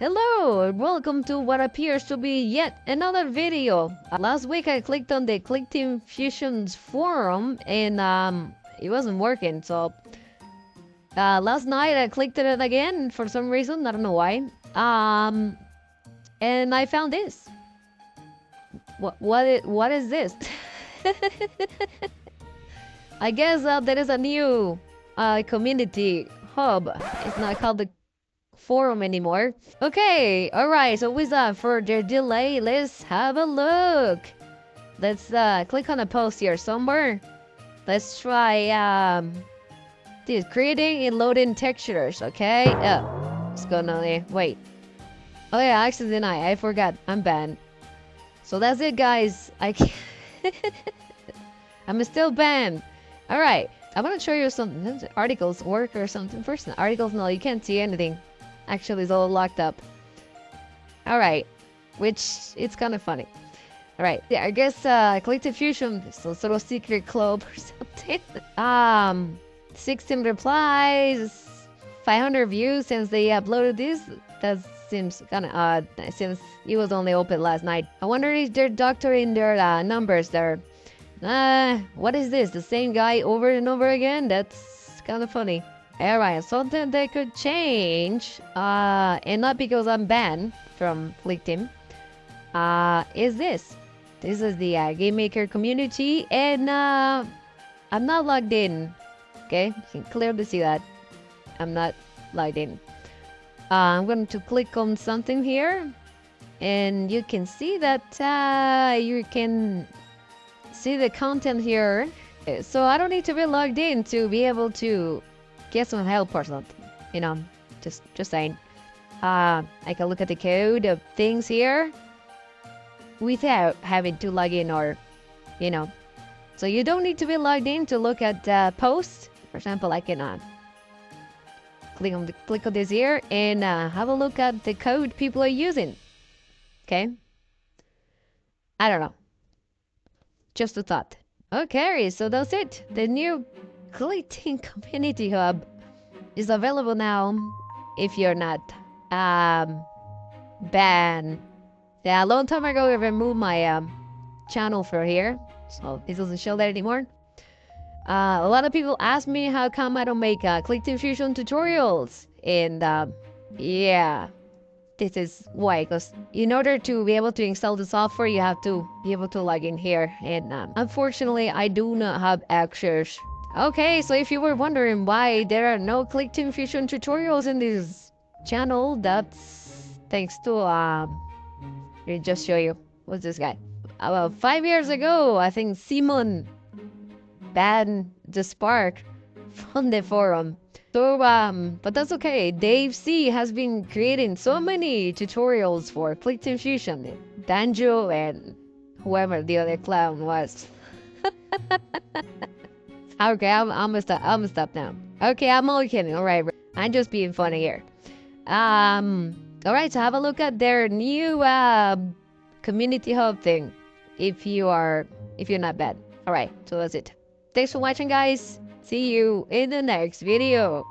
Hello, and welcome to what appears to be yet another video. Last week I clicked on the Clickteam Fusion's forum and it wasn't working. So last night I clicked on it again for some reason, I don't know why. And I found this. What is this? I guess there is a new community hub. It's not called the forum anymore. Okay, alright, so without further delay, let's have a look. Let's click on a post here somewhere. Let's try this, creating and loading textures, okay? It's gonna wait. Oh yeah, accident I forgot. I'm banned. So that's it, guys. I can't I'm still banned. Alright, I'm gonna show you some articles work or something first. Articles, no, you can't see anything. Actually, it's all locked up. Alright, which it's kind of funny. Alright, yeah, I guess Clickteam Fusion, some sort of secret club or something. 16 replies, 500 views since they uploaded this. That seems kind of odd since it was only open last night. I wonder if they're doctoring their numbers there. What is this? The same guy over and over again? That's kind of funny. Alright, something they could change, and not because I'm banned from Clickteam, is this. This is the Game Maker community, and I'm not logged in. Okay, you can clearly see that. I'm not logged in. I'm going to click on something here, and you can see that you can see the content here. So I don't need to be logged in to be able to get some help or something, you know, just saying. I can look at the code of things here without having to log in, or, you know. So you don't need to be logged in to look at posts. For example, I can click on this here and have a look at the code people are using. Okay. I don't know. Just a thought. Okay, so that's it. The new Clickteam Community Hub is available now if you're not banned. Yeah, a long time ago I removed my channel for here, so it doesn't show that anymore. A lot of people ask me how come I don't make Clickteam Fusion tutorials, and yeah, this is why, because in order to be able to install the software, you have to be able to log in here, and unfortunately I do not have access. Okay, so if you were wondering why there are no Clickteam Fusion tutorials in this channel, that's thanks to let me just show you. What's this guy? About 5 years ago, I think Simon banned the Spark from the forum. So, but that's okay. Dave C has been creating so many tutorials for Clickteam Fusion. Danjo and whoever the other clown was. Okay, I'm gonna stop now. Okay, I'm only kidding. Alright, I'm just being funny here. Alright, so have a look at their new community hub thing if you're not bad. Alright, so that's it. Thanks for watching, guys. See you in the next video.